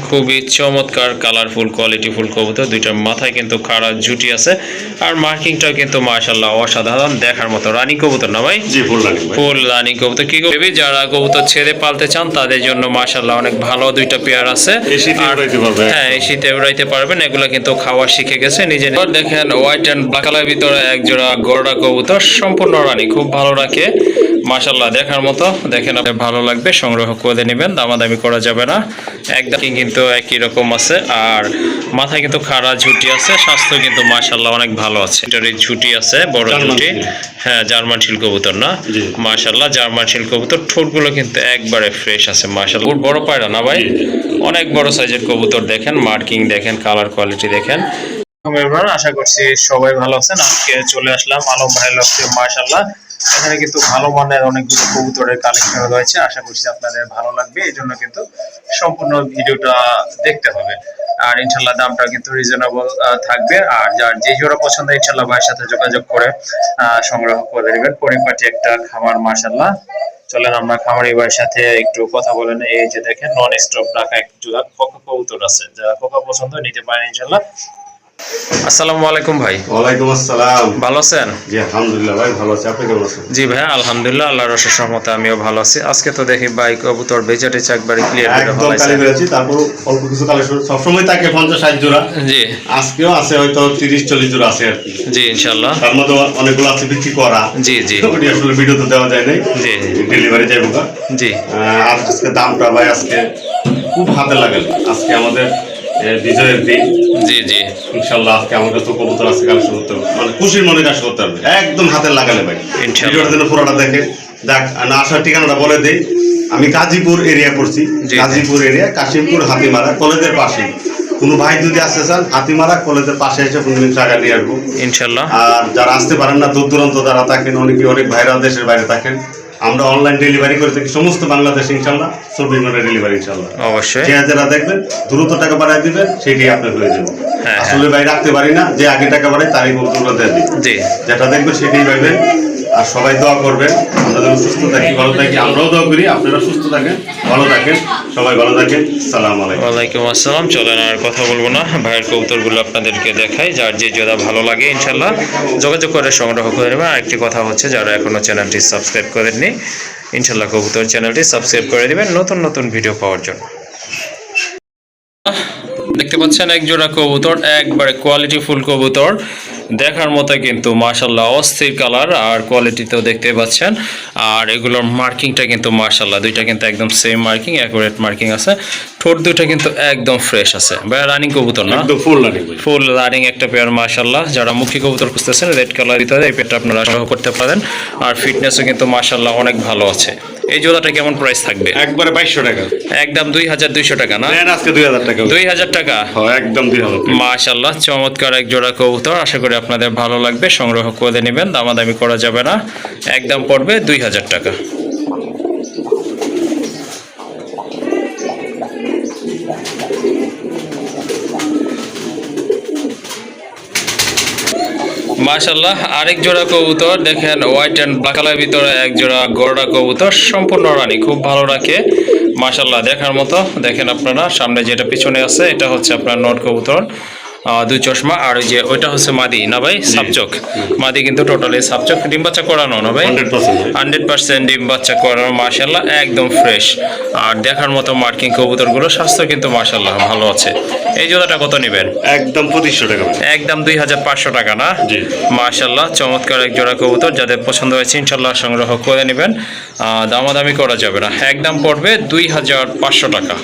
খুবই চমৎকার কালারফুল কোয়ালিটিফুল কবুতর, দুইটার মাথায় কিন্তু খাড়া জুটি আছে আর মার্কিংটাও কিন্তু মাশাআল্লাহ অসাধারণ দেখার মতো। রানিং কবুতর না ভাই? জি ফুল রানিং ভাই। ফুল রানিং কবুতর। কি বেবি যারা কবুতর ছেড়ে পালতে চান তাদের জন্য মাশাআল্লাহ অনেক ভালো দুইটা পেয়ার আছে। এই শীতে উড়াইতে পারবে। হ্যাঁ এই শীতে উড়াইতে পারবেন, এগুলা কিন্তু খাওয়া শিখে গেছে নিজে। দেখেন হোয়াইট এন্ড ব্ল্যাক কালারের ভিতরে এক জোড়া গরড়া কবুতর, সম্পূর্ণ রানিং, খুব ভালো রাখে মাশাআল্লাহ দেখার মতো। দেখেন আপনার ভালো লাগবে, সংগ্রহ করে নেবেন, দামাদামি করা যাবে না, একদম কিন্তু একই রকম আছে। আর মাথায় কিন্তু খাড়া ঝুটি আছে, স্বাস্থ্য কিন্তু মাশাআল্লাহ অনেক ভালো আছে। এটার ঝুটি আছে বড় ঝুটি, হ্যাঁ জার্মান শিল কবুতর না মাশাআল্লাহ, জার্মান শিল কবুতর। ঠোঁটগুলো কিন্তু একবারে ফ্রেশ আছে মাশাআল্লাহ, বড় পায়রা না ভাই? অনেক বড় সাইজের কবুতর। দেখেন মার্কিং দেখেন, কালার কোয়ালিটি দেখেন। আশা করছি সবাই ভালো আছেন। আজকে চলে আসলাম আলম ভাইয়ের লক্ষ্যে মাশাআল্লাহ। এখানে কিন্তু ভালো মানের অনেকগুলো কবুতরের কালেকশন রয়েছে, আশা করছি আপনাদের ভালো লাগবে। এই জন্য কিন্তু সম্পূর্ণ ভিডিওটা দেখতে হবে। আর ইনশাল্লাহ দামটা কিন্তু রিজনেবল থাকবে। আর যার যে জোড়া পছন্দ ইনশাল্লাহ ভাইয়ের সাথে যোগাযোগ করে সংগ্রহ করে নেবেন। পরিপাটি একটা খামার মাশাআল্লাহ। চলেন আমরা খামারি ভাইয়ের সাথে একটু কথা বলেন। এই যে দেখেন নন স্টপ রাখা এক জোড়া কোকা কবুতর আছে, যারা কোকা পছন্দ নিতে পারেন ইনশাল্লাহ। আসসালামু আলাইকুম ভাই। ওয়ালাইকুম আসসালাম। ভালো আছেন? জি আলহামদুলিল্লাহ ভাই ভালো আছি, আপনি কেমন আছেন? জি ভাই আলহামদুলিল্লাহ, আল্লাহর অশেষ রহমতে আমিও ভালো আছি। আজকে তো দেখি ভাই কবুতর বেচাটে একবারে ক্লিয়ার করে একদম ফলাইছে। কালি করেছি, তারপর অল্প কিছু কালেকশন সব সময় থাকে 50-60 জোড়া। জি আজকেও আছে হয়তো 30-40 জোড়া আছে আর কি। জি ইনশাআল্লাহ। তার মধ্যে অনেকগুলো আছে বিক্রি করা। জি জি ওটি আসলে ভিডিও তো দেওয়া যায় নাই। জি ডেলিভারি যাইব না। জি আর আজকে দামটা ভাই আজকে খুব হাতে লাগালে। আজকে আমাদের বিজয়ের দিন। জি জি ইনশাআল্লাহ আজকে আমার কাছে কবুতর আছে, কালেকশন করতে হবে, মানে খুশির মনে কাজ করতে হবে, একদম হাতে লাগালে ভাই। ভিডিওর জন্য পুরোটা দেখে দেখ না। আসার ঠিকানাটা বলে দেই, আমি গাজীপুর এরিয়া করছি। গাজীপুর এরিয়া কাশিমপুর হাতিমারা কলেজের পাশে। কোনো ভাই যদি আসতে চান হাতিমারা কলেজের পাশে এসে 15 টাকা নিয়ে আসবো ইনশাআল্লাহ। আর যারা আসতে পারেন না, দূর দূরান্ত যারা থাকেন, অনেক ভাইরা দেশের বাইরে থাকেন, আমরা অনলাইন ডেলিভারি করে থাকি সমস্ত বাংলাদেশ ইনশাআল্লাহ। 24 ঘন্টা ডেলিভারি ইনশাআল্লাহ। অবশ্যই যারা দেখবেন দ্রুত টাকা বাড়ায় দিবেন, সেটাই আপনার হয়ে যাবে। আসলে ভাই রাখতে পারি না, যে আগে টাকা বাড়ায় তারই বলতে দিয়ে দিই। যেটা দেখবেন সেটাই পাইবেন। আর সবাই দোয়া করবেন, আমরা যেন সুস্থ থাকি, ভালো থাকি। আমরাও দোয়া করি আপনারা সুস্থ থাকেন, ভালো থাকেন, সবাই ভালো থাকেন। আসসালামু আলাইকুম। ওয়ালাইকুম আসসালাম। চলেন আর কথা বলবো না, ভাইয়ের কবুতরগুলো আপনাদেরকে দেখাই। যার যে জোড়া ভালো লাগে ইনশাআল্লাহ যোগাযোগ করে সংগ্রহ করে নেবেন। আর একটি কথা হচ্ছে, যারা এখনো চ্যানেলটি সাবস্ক্রাইব করেননি ইনশাআল্লাহ কবুতর চ্যানেলটি সাবস্ক্রাইব করে দিবেন নতুন নতুন ভিডিও পাওয়ার জন্য। দেখতে পাচ্ছেন এক জোড়া কবুতর, একবারে কোয়ালিটি ফুল কবুতর, দেখার মতো কিন্তু মাশাআল্লাহ অস্থির কালার আর কোয়ালিটিতেও দেখতে পাচ্ছেন। আর এগুলোর মার্কিংটা কিন্তু মাশাআল্লাহ দুইটা কিন্তু একদম সেম মার্কিং, অ্যাকুরেট মার্কিং আছে। ঠোঁট দুইটা কিন্তু একদম ফ্রেশ আছে। ভাই রানিং কবুতর না? একদম ফুল রানিং। ফুল রানিং একটা পেয়ার মাশাআল্লাহ। যারা মুখী কবুতর খুঁজতেছেন রেড কালার ভিতরে এই পেয়ারটা আপনারা সংগ্রহ করতে পারেন। আর ফিটনেসও কিন্তু মাশাআল্লাহ অনেক ভালো আছে। এই জোড়াটা কেমন প্রাইস থাকবে? একবারে 2200 টাকা। একদম 2200 টাকা না? আজকে 2000 টাকা। 2000 টাকা? হ্যাঁ একদম 2000। মাশাআল্লাহ চমৎকার এক জোড়া কবুতর, আশা করি আপনাদের ভালো লাগবে, সংগ্রহ করে নেবেন, দামাদামি করা যাবে না, একদম পড়বে 2000 টাকা। মাশাআল্লাহ আরেক জোড়া কবুতর দেখেন, হোয়াইট এন্ড ব্ল্যাক কালারের ভিতরে এক জোড়া গরড়া কবুতর, সম্পূর্ণ রানী, খুব ভালো রাখে মাশাআল্লাহ দেখার মতো। দেখেন আপনারা সামনে যেটা পিছনে আছে এটা হচ্ছে আপনার নট কবুতর, দুই চশমা। আর ওই যে ওইটা হচ্ছে মাদি না ভাই? সাপচক মাদি, কিন্তু টোটালি সাপচক। ডিম বাচ্চা করানো না ভাই? 100% ডিম বাচ্চা করানো মাশাআল্লাহ, একদম ফ্রেশ। আর দেখার মতো মার্কিং কবুতরগুলো, স্বাস্থ্য কিন্তু মাশাআল্লাহ ভালো আছে। এই জোড়াটা কত নেবেন? একদম 2500 টাকা। একদম 2500 টাকা না? মাশাআল্লাহ চমৎকার এক জোড়া কবুতর, যাদের পছন্দ হয়েছে ইনশাআল্লাহ সংগ্রহ করে নেবেন, দামাদামি করা যাবে না, একদম পড়বে 2500 টাকা।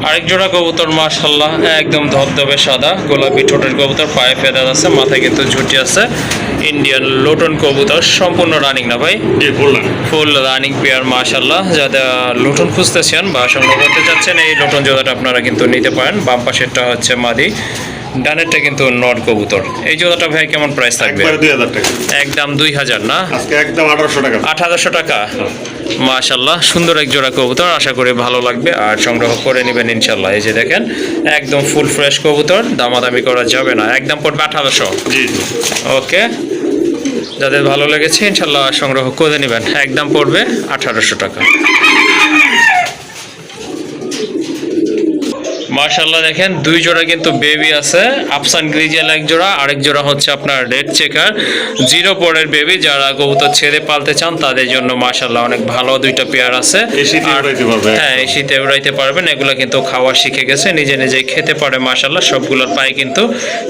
আরেক জোড়া কবুতর মাশাআল্লাহ একদম ধবধবে সাদা গোলাপি ঠোঁটের কবুতর, পায়ে ফেদার আছে, মাথায় কিন্তু ঝুটি আছে, ইন্ডিয়ান লোটন কবুতর, সম্পূর্ণ রানিং না ভাই? ফুল রানিং পেয়ার মাশাআল্লাহ। যাদের লোটন খুঁজতেছেন বা সংগ্রহ করতে চাচ্ছেন এই লোটন জোড়াটা আপনারা কিন্তু নিতে পারেন। বাম পাশেরটা হচ্ছে মাদি, ডানেরটা কিন্তু নট কবুতর। এই জোড়াটা ভাই কেমন প্রাইস থাকবে? 2000 টাকা। একদম 2000 না? আজকে একদম 1800 টাকা। 1800 টাকা। মাশাআল্লাহ সুন্দর এক জোড়া কবুতর, আশা করি ভালো লাগবে আর সংগ্রহ করে নেবেন ইনশাআল্লাহ। এই যে দেখেন একদম ফুল ফ্রেশ কবুতর, দামাদামি করা যাবে না, একদম পড়বে 1800। জি ওকে, যাদের ভালো লেগেছে ইনশাআল্লাহ সংগ্রহ করে নেবেন, একদম পড়বে 1800 টাকা। মাশাআল্লাহ দেখেন দুই জোড়া কিন্তু বেবি আছে, আফসান গ্রিজেল এক জোড়া, আরেক জোড়া হচ্ছে আপনার রেড চেকার জিরো পরের বেবি। যারা কবুতর ছেড়ে পালতে চান তাদের জন্য মাশাআল্লাহ অনেক ভালো দুইটা পেয়ার আছে। হ্যাঁ, এই শীতে উড়াইতে পারবেন। এগুলো কিন্তু খাওয়া শিখে গেছে, নিজে নিজে খেতে পারে মাশাআল্লাহ। সবগুলোর পায়ে কিন্তু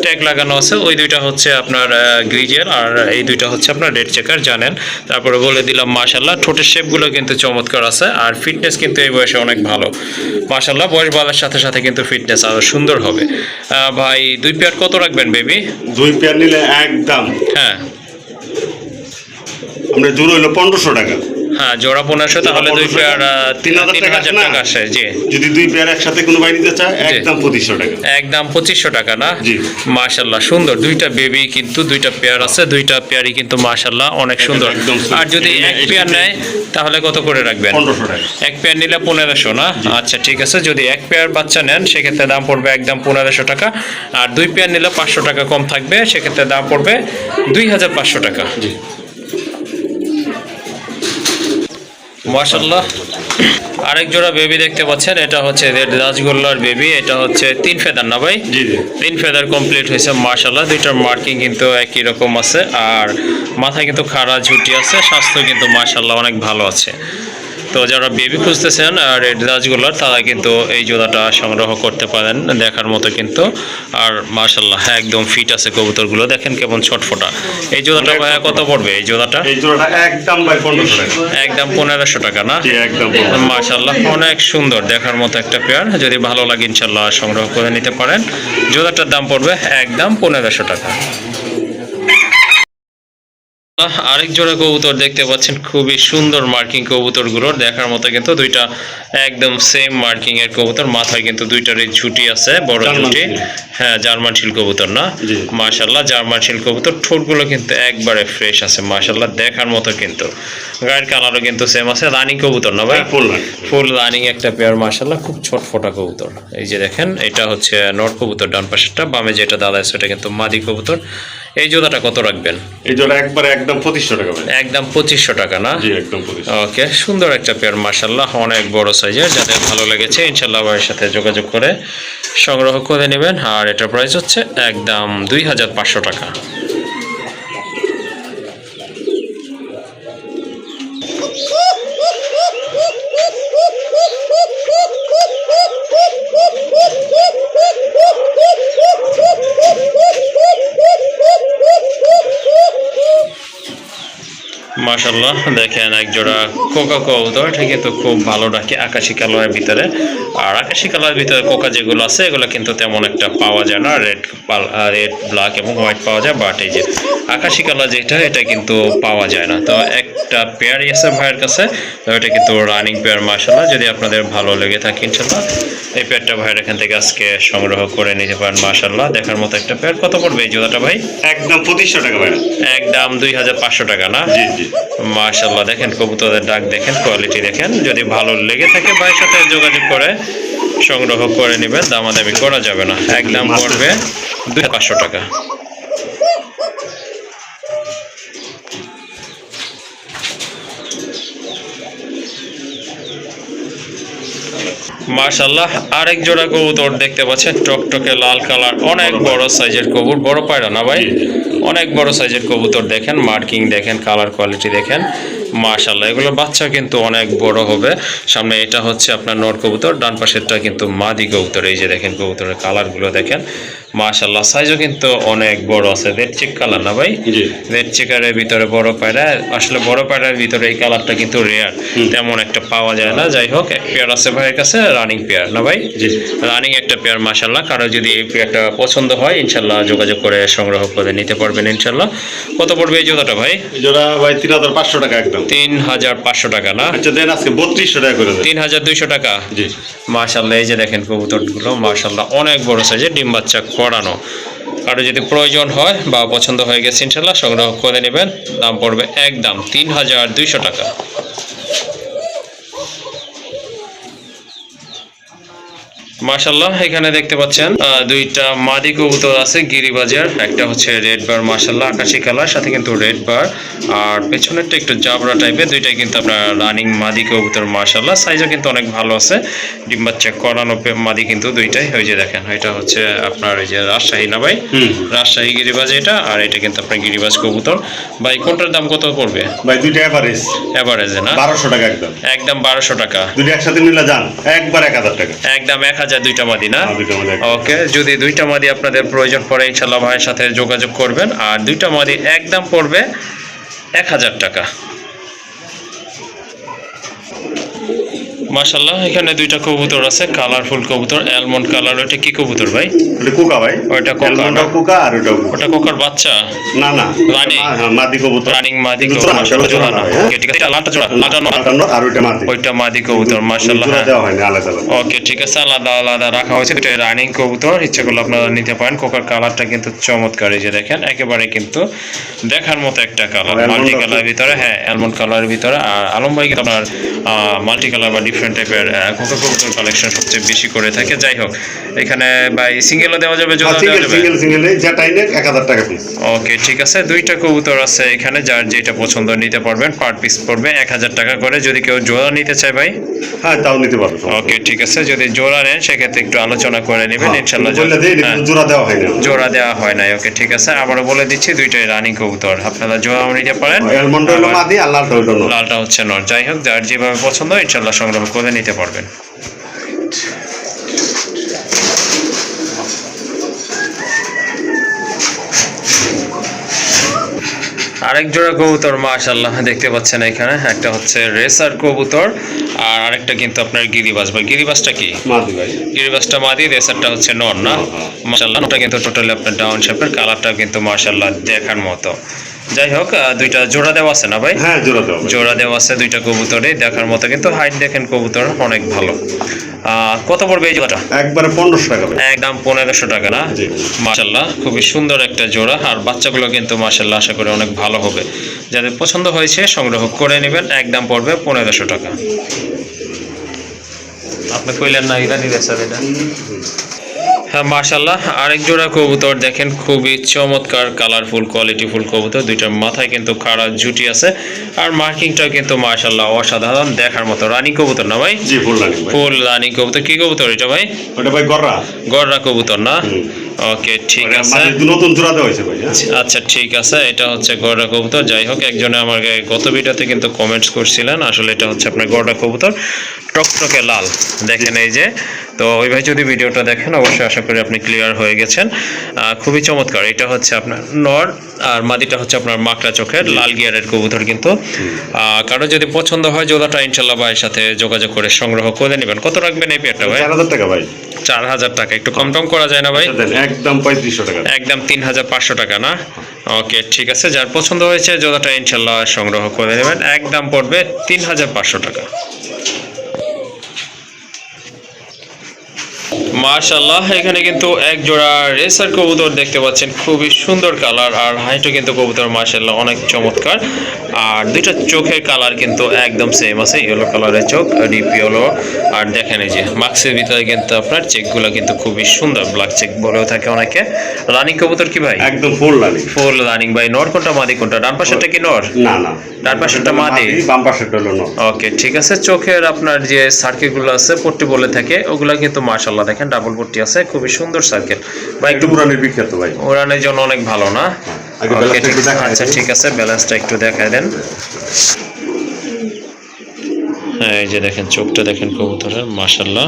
ট্যাগ লাগানো আছে। ওই দুইটা হচ্ছে আপনার গ্রিজেল আর এই দুইটা হচ্ছে আপনার রেড চেকার জানেন। তারপরে বলে দিলাম মাশাআল্লাহ ঠোঁটের শেপগুলো কিন্তু চমৎকার আছে, আর ফিটনেস কিন্তু এই বয়সে অনেক ভালো মাশাআল্লাহ। বয়স বাড়ার সাথে সাথে কিন্তু ফিটনেস আরো সুন্দর হবে। ভাই দুই পেয়ার কত রাখবেন বেবি? দুই পেয়ার নিলে একদম হ্যাঁ আমরা জোড়া হইলো 1500 টাকা। হ্যাঁ জোড়া 1500, তাহলে দুই পেয়ার 3000 টাকা আসে। জি, যদি দুই পেয়ার একসাথে কোনো ভাই নিতে চায় একদম 2500 টাকা। একদম 2500 টাকা না? জি মাশাআল্লাহ সুন্দর দুইটা বেবি, কিন্তু দুইটা পেয়ার আছে, দুইটা পেয়ারই কিন্তু মাশাআল্লাহ অনেক সুন্দর। আর যদি এক পেয়ার নেয় তাহলে কত করে রাখবেন? 1500 টাকা। এক পেয়ার নিলে 1500 না? আচ্ছা ঠিক আছে, যদি এক পেয়ার বাচ্চা নেন সেক্ষেত্রে দাম পড়বে একদম 1500 টাকা, আর দুই পেয়ার নিলে 500 টাকা কম থাকবে, সেক্ষেত্রে দাম পড়বে 2500 টাকা। জি মাশাআল্লাহ আরেক জোড়া বেবি দেখতে পাচ্ছেন, এটা হচ্ছে রেড রাজগোল্লার বেবি। এটা হচ্ছে 3 ফেদার না ভাই? জি জি 3 ফেদার কমপ্লিট হয়েছে মাশাআল্লাহ। দুইটার মার্কিং কিন্তু একই রকম আছে, আর মাথায় কিন্তু খাড়া ঝুটি আছে, স্বাস্থ্য কিন্তু মাশাআল্লাহ অনেক ভালো আছে। তো যারা বেবি খুঁজতেছেন রেড রাজগোল্লার তারা কিন্তু এই জোড়াটা সংগ্রহ করতে পারেন, দেখার মতো কিন্তু। আর মাশাআল্লাহ একদম ফিট আছে কবুতরগুলো, দেখেন কেমন ছটফটা। এই জোড়াটা ভাইয়া কত পড়বে? এই জোড়াটা একদম ভাই 1500 টাকা। একদম 1500 টাকা না? একদম মাশাআল্লাহ অনেক সুন্দর দেখার মতো একটা পেয়ার। যদি ভালো লাগে ইনশাআল্লাহ সংগ্রহ করে নিতে পারেন। জোড়াটার দাম পড়বে একদম 1500 টাকা। আরেক জোড়া কবুতর দেখতে পাচ্ছেন, খুবই সুন্দর মার্কিং কবুতরগুলো দেখার মতো কিন্তু দুইটা একদম সেম মার্কিং এর কবুতর। মাথায় কিন্তু দুইটারই ঝুটি আছে, বড় ঝুটি। হ্যাঁ জার্মান শিল কবুতর না? মাশাআল্লাহ জার্মান শিল কবুতর। ঠোঁটগুলো কিন্তু একবারে ফ্রেশ আছে মাশাআল্লাহ, দেখার মতো কিন্তু। গায়ের কালারও কিন্তু সেম আছে। রানিং কবুতর না ভাই? ফুল রানিং একটা পেয়ার মাশাআল্লাহ, খুব ছটফটা কবুতর। এই যে দেখেন এটা হচ্ছে নর কবুতর ডান পাশেরটা, বামে যেটা দাদা আছে এটা কিন্তু মাদি কবুতর। এই জোড়াটা কত রাখবেন? এই জোড়া একবার একদম 2500 টাকা ভাই। একদম 2500 টাকা না? জি একদম 2500। ওকে, সুন্দর একটা পেয়ার মাশাআল্লাহ, অনেক বড় সাইজের। যাদের ভালো লেগেছে ইনশাআল্লাহ ভাইয়ের সাথে যোগাযোগ করে সংগ্রহ করে নেবেন। আর এটার প্রাইস হচ্ছে একদম 2500 টাকা। মাশাআল্লাহ দেখেন এক জোড়া কোকা কবুতর, এটা কিন্তু খুব ভালো ডাকে আকাশি কালারের ভিতরে। আর আকাশি কালারের ভিতরে কোকা যেগুলো আছে এগুলো কিন্তু তেমন একটা পাওয়া যায় না, রেড ব্ল্যাক এবং হোয়াইট পাওয়া যায়, বাট এই যে আকাশি কালার যেটা এটা কিন্তু পাওয়া যায় না। তো একটা পেয়ারই আছে ভাইয়ের কাছে, এটা কিন্তু রানিং পেয়ার মাশাআল্লাহ। যদি আপনাদের ভালো লেগে থাকে ইনশাআল্লাহ এই পেয়ারটা ভাইয়ের এখান থেকে আজকে সংগ্রহ করে নিতে পারেন মাশাআল্লাহ। দেখার মতো একটা পেয়ার। কত পড়বে এই জোড়াটা ভাই? একদম 2500 টাকা ভাই। একদম 2500 টাকা না? জি জি মাশাআল্লাহ দেখেন কবুতরের ডাক দেখেন, কোয়ালিটি দেখেন। যদি ভালো লেগে থাকে ভাইয়ের সাথে যোগাযোগ করে সংগ্রহ করে নেবেন, দামাদামি করা যাবে না। একদম পড়বে 2500 টাকা। মাশাআল্লাহ আরেক জোড়া কবুতর দেখতে পাচ্ছেন, টকটকে লাল কালার, অনেক বড় সাইজের কবুতর। বড় পায়রা না ভাই? অনেক বড় সাইজের কবুতর দেখেন, মার্কিং দেখেন, কালার কোয়ালিটি দেখেন মাশাআল্লাহ। এগুলো বাচ্চা কিন্তু অনেক বড় হবে। সামনে এটা হচ্ছে আপনার নর কবুতর, ডান পাশেরটা কিন্তু মাদি কবুতর। এই যে দেখেন কবুতরের কালারগুলো দেখেন মাশাআল্লাহ, সাইজও কিন্তু অনেক বড় আছে। রেড চেক কালার না ভাই? রেড চেকারের ভিতরে বড় পায়রা। আসলে বড় পায়রার ভিতরে এই কালারটা কিন্তু রেয়ার, তেমন একটা পাওয়া যায় না। যাই হোক এক পেয়ার আছে ভাইয়ের কাছে, রানিং পেয়ার না ভাই? রানিং একটা পেয়ার মাশাআল্লাহ। কারো যদি এই পেয়ারটা পছন্দ হয় ইনশাআল্লাহ যোগাযোগ করে সংগ্রহ করে নিতে পারবেন ইনশাআল্লাহ। কত পড়বে এই জোড়াটা ভাই? জোড়া ভাই 3500 টাকা একদম। 3500 টাকা না? আচ্ছা দেন আজকে 3200 টাকা করে দেন। 3200 টাকা। জি মাশাআল্লাহ এই যে দেখেন কবুতরগুলো মাশাআল্লাহ অনেক বড় সাইজের, ডিম বাচ্চা করানো। কারো যদি প্রয়োজন হয় বা পছন্দ হয়ে গেছে ইনশাআল্লাহ সংগ্রহ করে নেবেন। দাম পড়বে একদম 3200 টাকা। মাশাআল্লাহ এখানে দেখতে পাচ্ছেন দুইটা মাদি কবুতর আছে গিরিবাজের, একটা হচ্ছে রেড বার মাশাআল্লাহ আকাশী কালার, সাথে কিন্তু রেড বার, আর পেছনেরটা একটু জাবরা টাইপের, দুইটাই কিন্তু আপনার রানিং মাদি কবুতর মাশাআল্লাহ, সাইজও কিন্তু অনেক ভালো আছে, ডিম বাচ্চা করানো মাদি কিন্তু দুইটাই। ওই যে দেখেন এটা হচ্ছে আপনার ওই যে রাজশাহী না ভাই, রাজশাহী গিরিবাজ এটা, আর এটা কিন্তু আপনার গিরিবাজ কবুতর। ভাই কোনটার দাম কত পড়বে? ভাই দুইটা এভারেজ, এভারেজে না 1200 টাকা একদম, একদম 1200 টাকা। দুইটা একসাথে নিলে যান একবার 1000 টাকা, একদম 1000 দুইটা মাদি না? দুইটা মাদি। ওকে, যদি দুইটা মাদি আপনাদের প্রয়োজন পড়ে ইনশাআল্লাহ ভাইয়ের সাথে যোগাযোগ করবেন, আর দুইটা মাদি একদম পড়বে 1000 টাকা। মাশাআল্লাহ এখানে দুইটা কবুতর আছে, কালারফুল কবুতর, অ্যালমন্ড কালার। ওটা কি কবুতর ভাই? ওটা কোকা ভাই। ওটা কোকা না? কোকা আর ওটা কোকার বাচ্চা? না না, রানী মাদি কবুতর, রানিং মাদি কবুতর মাশাআল্লাহ জোড়া। ওকে ঠিক আছে, এটা লালটা জোড়া, লালটা আর ওইটা মাদি, ওইটা মাদি কবুতর মাশাআল্লাহ। জোড়া দেওয়া হয়নি, আলাদা আলাদা। ওকে ঠিক আছে, আলাদা আলাদা রাখা হয়েছে, দুটো রানিং কবুতর, ইচ্ছা করলে আপনারা নিতে পারেন। কোকার কালারটা কিন্তু চমৎকার, এই যে দেখেন একেবারে কিন্তু দেখার মতো একটা কালার, মাল্টি কালারের ভিতরে, হ্যাঁ অ্যালমন্ড কালারের ভিতরে। আর আলম ভাই কিন্তু আপনার মাল্টি কালার বা ডিফারেন্ট টাইপের কোকা কবুতর কালেকশন সবচেয়ে বেশি করে থাকে। যাই হোক, এখানে ভাই সিঙ্গেলও দেওয়া যাবে, জোড়া দেওয়া যাবে? সিঙ্গেলে যেটাই নেক 1000 টাকা পিস। ওকে ঠিক আছে, দুইটা কবুতর আছে এখানে, যার যেটা পছন্দ নিতে পারবেন। পার পিস পড়বে 1000 টাকা করে। যদি কেউ জোড়া নিতে চায় ভাই? হ্যাঁ তাও নিতে পারবেন। ওকে ঠিক আছে, যদি জোড়া নেন সেক্ষেত্রে একটু আলোচনা করে নেবেন ইনশাআল্লাহ। জোড়া দেওয়া হয় না, জোড়া দেওয়া হয় না। ওকে ঠিক আছে, আবারও বলে দিচ্ছি দুইটাই রানিং কবুতর, আপনারা জোড়াও নিতে পারেন। লালটা হচ্ছে নর। যাই হোক, যার যেভাবে পছন্দ ইনশাআল্লাহ সংগ্রহ করে নিতে পারবেন। আরেক জোড়া কবুতর মাশাআল্লাহ দেখতে পাচ্ছেন এখানে, একটা হচ্ছে রেসার কবুতর, আর আরেকটা কিন্তু আপনার গিরিবাজ। ভাই গিরিবাজটা কি? মাদি ভাই। গিরিবাজটা মাদি, রেসারটা হচ্ছে নর না? মাশাআল্লাহ ওটা কিন্তু টোটালি আপনার ডাউন শেপের, কালারটা কিন্তু মাশাআল্লাহ দেখার মতো। যাই হোক, দুইটা জোড়া দেওয়া আছে না ভাই? হ্যাঁ জোড়া দেওয়া আছে দুইটা কবুতরে, দেখার মতো কিন্তু, হাইট দেখেন কবুতর অনেক ভালো। কত পড়বে এই জোড়াটা? একবারে 1500 টাকা ভাই। একদম 1500 টাকা না? মাশাআল্লাহ খুবই সুন্দর একটা জোড়া, আর বাচ্চাগুলো কিন্তু মাশাআল্লাহ আশা করি অনেক ভালো হবে। যাদের পছন্দ হয়েছে সংগ্রহ করে নেবেন, একদম পড়বে 1500 টাকা। আপনি কইলেন না ইরানি রেসার এটা? হ্যাঁ মাশাআল্লাহ আরেক জোড়া কবুতর দেখেন, খুবই চমৎকার কালারফুল কোয়ালিটিফুল কবুতর, দুইটার মাথায় কিন্তু কারা জুটি আছে, আর মার্কিংটাও কিন্তু মাশাআল্লাহ অসাধারণ দেখার মতো। রানী কবুতর না ভাই? জি ফুল রানী ভাই। ফুল রানী কবুতর। কি কবুতর এটা ভাই? ওটা ভাই গররা। গররা কবুতর না? ওকে ঠিক আছে, নতুন জোড়া দেওয়া হয়েছে ভাই। আচ্ছা ঠিক আছে, এটা হচ্ছে গররা কবুতর। যাই হোক, একজনে আমার গত ভিডিওতে কিন্তু কমেন্টস করছিলেন, আসলে এটা হচ্ছে আপনার গররা কবুতর, টকটকে লাল দেখেন এই যে। তো ওই ভাই যদি ভিডিওটা দেখেন অবশ্যই আশা করি আপনি ক্লিয়ার হয়ে গেছেন। খুবই চমৎকার। এটা হচ্ছে আপনার নর, আর মাদিটা হচ্ছে আপনার মাকড়া চোখের লাল গিয়ারের কবুতর কিন্তু। কারো যদি পছন্দ হয় জোড়াটা ইনশাআল্লাহ ভাইয়ের সাথে যোগাযোগ করে সংগ্রহ করে নেবেন। কত রাখবেন এই পেয়ারটা ভাই? 4000 টাকা ভাই। 4000 টাকা, একটু কম টম করা যায় না ভাই? একদম 3500 টাকা। একদম 3500 টাকা না? ওকে ঠিক আছে, যার পছন্দ হয়েছে জোড়াটা ইনশাআল্লাহ সংগ্রহ করে নেবেন, একদম পড়বে 3500 টাকা। মাশাআল্লাহ এখানে কিন্তু এক জোড়া রেসার কবুতর দেখতে পাচ্ছেন, খুবই সুন্দর কালার, আর হাইটও কিন্তু কবুতর মাশাআল্লাহ অনেক চমৎকার, আর দুইটা চোখের কালার কিন্তু একদম সেম আছে, ইয়েলো কালারের চোখ, ডিপ ইয়েলো। আর দেখেন এই যে মাস্কের ভিতরে কিন্তু আপনার চেকগুলো কিন্তু খুবই সুন্দর, ব্ল্যাক চেক বলেও থাকে অনেকে। রানিং কবুতর কি ভাই? একদম ফুল রানিং। ফুল রানিং ভাই। নর কোনটা মাদি কোনটা? ডান পাশেরটা কি নর? না না, ডান পাশেরটা মাদি, বাম পাশেরটা হলো নর। ওকে ঠিক আছে, চোখের আপনার যে সার্কেলগুলো আছে পট্টি বলে থাকে, ওগুলা কিন্তু মাশাআল্লাহ দেখেন ডাবল পট্টি আছে, খুবই সুন্দর সার্কেল ভাই। একটু উড়ানের বিখ্যাত ভাই, উড়ানের জন্য অনেক ভালো না? আচ্ছা ঠিক আছে, ব্যালেন্সটা একটু দেখায় দেন। হ্যাঁ এই যে দেখেন চোখটা দেখেন কবুতরের মাশাআল্লাহ,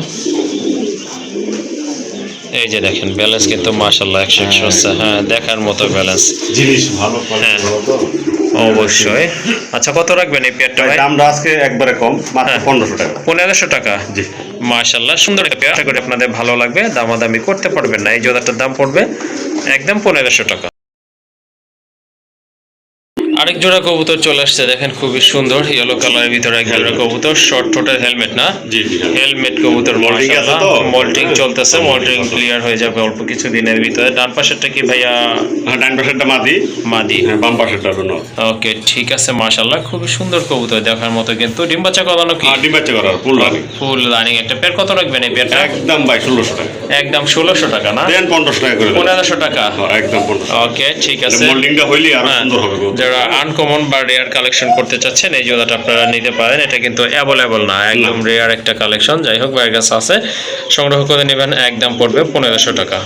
এই যে দেখেন ব্যালেন্স কিন্তু মাশাআল্লাহ 100 আছে। হ্যাঁ দেখার মতো ব্যালেন্স, জিনিস ভালো তো অবশ্যই। আচ্ছা কত রাখবেন এই পেয়ারটা ভাই? দামটা আজকে একবারে কম, মাত্র 1500 টাকা। 1500 টাকা? জি মাশাআল্লাহ সুন্দর একটা পেয়ার, আশা করি আপনাদের ভালো লাগবে, দামাদামি করতে পারবেন না। এই জোড়াটার দাম পড়বে একদম 1500 টাকা। আরেক জোড়া কবুতর চলে আসছে দেখেন, খুবই সুন্দর ইয়েলো কালারের ভিতরে এক জোড়া কবুতর, শর্ট ঠোঁটের হেলমেট না, জি জি হেলমেট কবুতর, Molting আছে তো? মল্টিং চলতেছে, মল্টিং ক্লিয়ার হয়ে যাবে অল্প কিছু দিনের ভিতরে। ডান পাশেরটা কি ভাইয়া? হ্যাঁ, ডান পাশেরটা মাদি, মাদি। হ্যাঁ, বাম পাশেরটা হলো নর। ওকে, ঠিক আছে, মাশাআল্লাহ খুবই সুন্দর কবুতর দেখার মতো। কিন্তু ডিম বাচ্চা করানো কি? ডিম বাচ্চা করার ফুল রানিং। Full running. একটা পেয়ার কত রাখবেন এই পেয়ারটা? একদম ভাই 1600 টাকা। একদম 1600 টাকা না? দেন 1500 টাকা করে দেন। 1500 টাকা। হ্যাঁ, একদম 1500। ওকে, ঠিক আছে। মোল্ডিংটা হইলে আরো হ্যাঁ, সুন্দর হবে গো। যারা আনকমন বা রেয়ার কালেকশন করতে চাচ্ছেন এই জোড়াটা আপনারা নিতে পারেন। এটা কিন্তু অ্যাভেলেবল না, একদম রেয়ার একটা কালেকশন। যাই হোক, ভাইয়ের কাছে আছে, সংগ্রহ করে নেবেন। একদম পড়বে 1500 টাকা।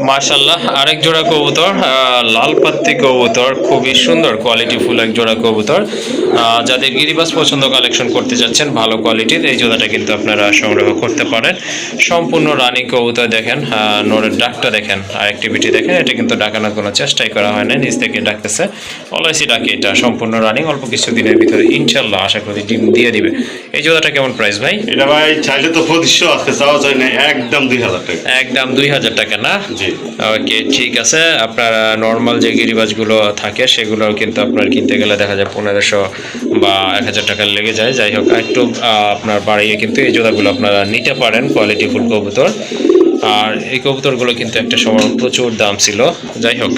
মাশাআল্লাহ, আরেক জোড়া কবুতর, লাল পাত্তি কবুতর, খুবই সুন্দর কোয়ালিটি ফুল এক জোড়া কবুতর। যাদের গিরিবাস পছন্দ কালেকশন করতে যাচ্ছেন ভালো কোয়ালিটির, এই জোড়াটা কিন্তু আপনারা সংগ্রহ করতে পারেন। সম্পূর্ণ রানিং কবুতর দেখেন, নরের ডাকটা দেখেন, আর অ্যাক্টিভিটি দেখেন। এটা কিন্তু ডাকানোর কোনো চেষ্টাই করা হয় না, নিজ থেকে ডাকতেছে, অলওয়েসই ডাকে। এটা সম্পূর্ণ রানিং, অল্প কিছু দিনের ভিতরে ইনশাল্লাহ আশা করি ডিম দিয়ে দিবে। এই জোড়াটা কেমন প্রাইস ভাই? এটা ভাই চাইলে তো 2500, আজকে চাওয়া চাই না, একদম 2000 টাকা। একদম 2000 টাকা না? জি। ওকে, ঠিক আছে। আপনার নর্মাল যে গিরিবাজগুলো থাকে সেগুলো কিন্তু আপনার কিনতে গেলে দেখা যায় 1500 বা 1000 টাকা লেগে যায়। যাই হোক, একটু আপনার বাড়িয়ে কিন্তু এই জোড়াগুলো আপনারা নিতে পারেন, কোয়ালিটি ফুল কবুতর। আর এই কবুতরগুলো কিন্তু একটা সময় প্রচুর দাম ছিল। যাই হোক,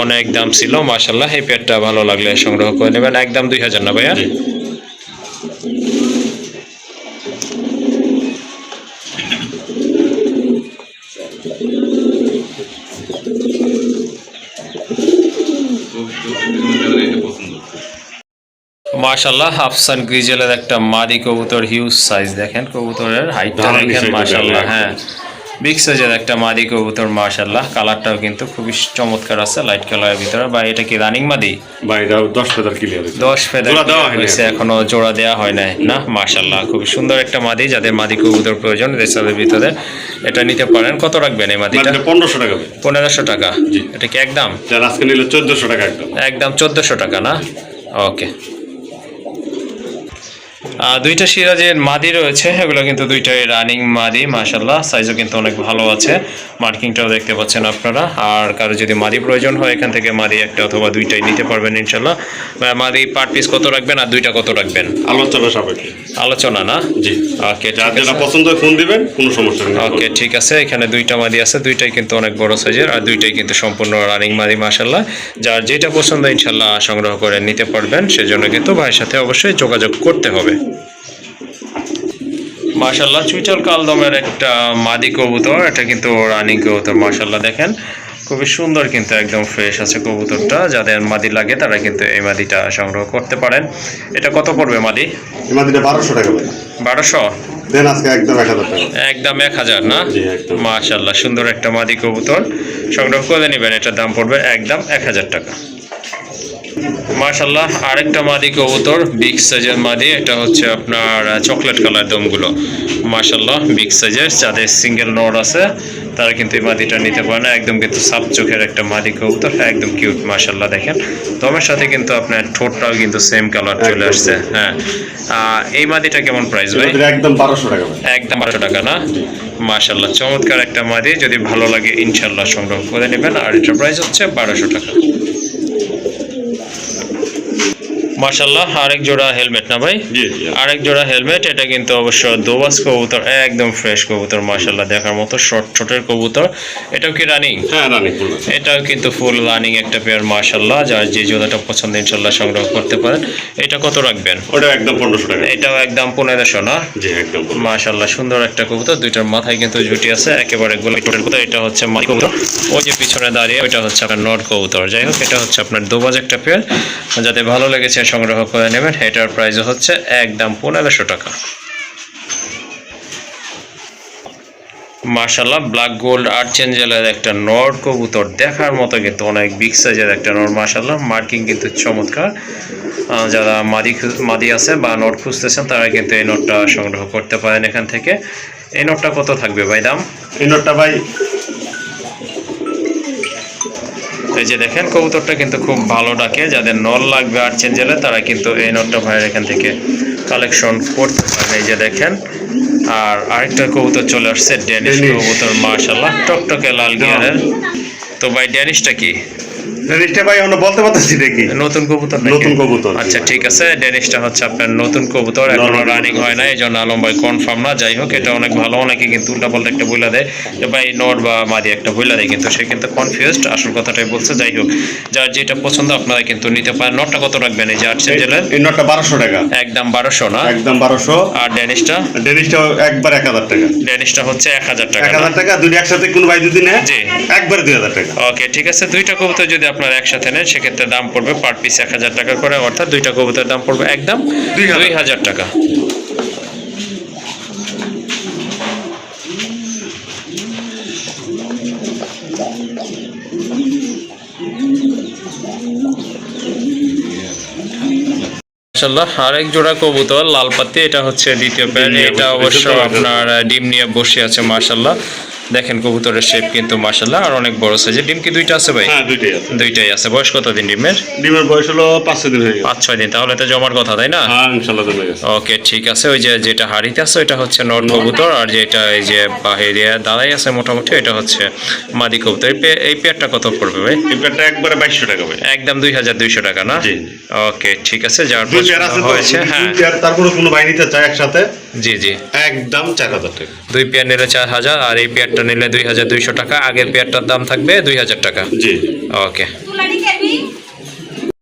অনেক দাম ছিল। মাশাআল্লাহ, এই পেয়ারটা ভালো লাগলে সংগ্রহ করে নেবেন। একদম 2000 না ভাইয়া? মাশাআল্লাহ, আফসান গ্রিজেলের একটা মাদি কবুতর, হিউজ সাইজ দেখেন, কবুতরের হাইটটা দেখেন মাশাআল্লাহ। হ্যাঁ, বিগ সাইজের একটা মাদি কবুতর মাশাআল্লাহ। কালারটাও কিন্তু খুবই চমৎকার আছে, লাইট কালারের ভিতরে। বা এটা কি রানিং মাদি? ভাই 10 ফেদার ক্লিয়ার হয়েছে। 10 ফেদার হয়েছে, এখনো জোড়া দেওয়া হয় নাই না? মাশাআল্লাহ, খুব সুন্দর একটা মাদি। যাদের মাদি কবুতর প্রয়োজন রেসারের ভিতরে এটা নিতে পারেন। কত রাখবেন এই মাদিটা? 1500 টাকা। 1500 টাকা? জি। এটা কি একদম? যারা আজকে নিলে 1400 টাকা। একদম 1400 টাকা না? ওকে। দুইটা সিরাজের মাদি রয়েছে, এগুলো কিন্তু দুইটাই রানিং মাদি মাশাআল্লাহ। সাইজও কিন্তু অনেক ভালো আছে, মার্কিংটাও দেখতে পাচ্ছেন আপনারা। আর কারো যদি মাদি প্রয়োজন হয় এখান থেকে মাদি একটা অথবা দুইটাই নিতে পারবেন ইনশাআল্লাহ। মাদি পার পিস কত রাখবেন আর দুইটা কত রাখবেন? আলোচনা সাপেক্ষে। আলোচনা না? জি। ওকে, যারা পছন্দ হয় ফোন দিবেন, কোনো সমস্যা নেই। ওকে, ঠিক আছে। এখানে দুইটা মাদি আছে, দুইটাই কিন্তু অনেক বড় সাইজের, আর দুইটাই কিন্তু সম্পূর্ণ রানিং মাদি মাশাআল্লাহ। যার যেটা পছন্দ ইনশাআল্লাহ সংগ্রহ করে নিতে পারবেন। সেজন্য কিন্তু ভাইয়ের সাথে অবশ্যই যোগাযোগ করতে হবে। মাশাআল্লাহ, চুইটাল কালদমের একটা মাদি কবুতর, এটা কিন্তু রানিং কবুতর মাশাআল্লাহ। দেখেন খুবই সুন্দর, কিন্তু একদম ফ্রেশ আছে কবুতরটা। যাদের মাদি লাগে তারা কিন্তু এই মাদিটা সংগ্রহ করতে পারেন। এটা কত পড়বে মাদি? এই মাদিটা 1200 টাকা ভাই। 1200? দেন আজকে একদম 1000 টাকা। একদম 1000 না? জি, একদম। মাশাআল্লাহ, সুন্দর একটা মাদি কবুতর সংগ্রহ করে নেবেন। এটার দাম পড়বে একদম 1000 টাকা। মাশাআল্লাহ, আরেকটা মাদি কবুতর, বিগ সাইজের মাদি। এটা হচ্ছে আপনার চকলেট কালার দমগুলো মাশাআল্লাহ, বিগ সাইজের। যাদের সিঙ্গেল নর আছে তারা কিন্তু এই মাদিটা নিতে পারে না। একদম কিন্তু সাপ চোখের একটা মাদি কবুতর, একদম কিউট মাশাআল্লাহ। দেখেন দমের সাথে কিন্তু আপনার ঠোঁটটাও কিন্তু সেম কালার চলে আসছে। হ্যাঁ, এই মাদিটা কেমন প্রাইস ভাই? একদম 1200 টাকা। একদম 1200 টাকা না? মাশাআল্লাহ, চমৎকার একটা মাদি। যদি ভালো লাগে ইনশাআল্লাহ সংগ্রহ করে নেবেন। আর এটার প্রাইস হচ্ছে 1200 টাকা। মাশাআল্লাহ, আরেক জোড়া হেলমেট না ভাই? জি। আরেক জোড়া হেলমেট। এটা কিন্তু অবশ্য দোবাস কবুতর, একদম ফ্রেশ কবুতর মাশাআল্লাহ, দেখার মতো শর্ট ছোটের কবুতর। এটাও কি রানিং? হ্যাঁ, রানিং ফুল। এটাও কিন্তু ফুল রানিং একটা পেয়ার মাশাআল্লাহ। যার যে জোড়াটা পছন্দ ইনশাআল্লাহ সংগ্রহ করতে পারেন। এটা কত রাখবেন? ওটা একদম 1500 টাকা। এটাও একদম 1500 না? জি, একদম। মাশাআল্লাহ, সুন্দর একটা কবুতর। দুইটার মাথায় কিন্তু জুটি আছে, একেবারে গোলাপি টোটের কবুতর। এটা হচ্ছে মাদি কবুতর, ওই যে পিছনে দাঁড়িয়ে ওইটা হচ্ছে আপনার নর কবুতর। যাই হোক, এটা হচ্ছে আপনার দোবাজ একটা পেয়ার। যাতে ভালো লেগেছে সংগ্রহ করে নেবেন। এটার প্রাইস হচ্ছে একদম 1500 টাকা। মাশাআল্লাহ, ব্ল্যাক গোল্ড আর্চেঞ্জেলের একটা নর কবুতর, দেখার মতো কিন্তু অনেক বিগ সাইজের একটা নর মাশাআল্লাহ। মার্কিং কিন্তু চমৎকার। যারা মাদি আছে বা নট খুঁজতেছেন তারা কিন্তু এই নটটা সংগ্রহ করতে পারেন এখান থেকে। এই নটটা কত থাকবে ভাই দাম? এই নটটা ভাই, এই যে দেখেন কবুতরটা কিন্তু খুব ভালো ডাকে। যাদের নল লাগবে আর্চেঞ্জেলে তারা কিন্তু এই নটটা ভাইয়ের এখান থেকে কালেকশন করতে পারেন। এই যে দেখেন। আর আরেকটা কবুতর চলে আসছে, ডেনিশ কবুতর মাশাআল্লাহ, টকটকে লাল গিয়ারের। তো ভাই ড্যানিশটা কি ড্যানিশটা ভাই আমরা বলতে পারতেছি নাকি নতুন কবুতর নতুন কবুতর আচ্ছা ঠিক আছে ড্যানিশটা হচ্ছে আপনার নতুন কবুতর এখনো রানিং হয় না এই জন্য আলম ভাই কনফার্ম না যাই হোক এটা অনেক ভালো অনেকে কিন্তু উল্টাপাল্টা একটা বইলা দেয় যে ভাই নট বা মাদি একটা বইলা দেয় কিন্তু সে কিন্তু কনফিউজড আসল কথাটাই বলছে যাই হোক যার যেটা পছন্দ আপনারা কিন্তু নিতে পারেন নটটা কত রাখবেন এই যে আর্টসের জেলার এই নটটা 1200 টাকা একদম 1200 না একদম 1200 আর ড্যানিশটা একবার 1000 টাকা ড্যানিশটা হচ্ছে 1000 টাকা 1000 টাকা দুটো একসাথে কোন ভাই যদি নেয় জি একবার 2000 টাকা ওকে ঠিক আছে দুইটা কবুতর যদি আপনারা একসাথে নেন সেক্ষেত্রে দাম পড়বে পার পিস 1000 টাকা করে অর্থাৎ দুইটা কবুতরের দাম পড়বে একদম 2000 টাকা মাশাআল্লাহ আরেক জোড়া কবুতর লাল পাতি এটা হচ্ছে দ্বিতীয় প্যার এটা অবশ্য আপনার ডিম নিয়ে বসে আছে মাশাআল্লাহ দেখেন কবুতরের শেপ কিন্তু মাশাআল্লাহ আর অনেক বড় সাইজের ডিম কি দুইটা আছে ভাই হ্যাঁ দুইটাই আছে দুইটাই আছে বয়স কত দিন ডিমের ডিমের বয়স হলো 5-6 দিন হয়ে গেছে 5-6 দিন তাহলে তো জমার কথা তাই না হ্যাঁ ইনশাআল্লাহ জমে গেছে ওকে ঠিক আছে ওই যে যেটা হাড়িতে আছে ওটা হচ্ছে নর কবুতর আর যেটা এই যে বাহিরে দাঁড়াই আছে মোটামুটি এটা হচ্ছে মাদি কবুতর এই পেয়ারটা কত পড়বে ভাই এই পেয়ারটা একবারে 2200 টাকা ভাই একদম 2200 টাকা না জি ওকে ঠিক আছে যার দুই পেয়ার আছে তো হয়েছে হ্যাঁ দুই পেয়ার তারপরে কোনো ভাই নিতে চায় একসাথে জি জি একদম 4000 টাকা দুই পেয়ার নিলে 4000 আর এই পেয়ারটা নিলে 2200 টাকা আগের পেয়ারটার দাম থাকবে 2000 টাকা জি ওকে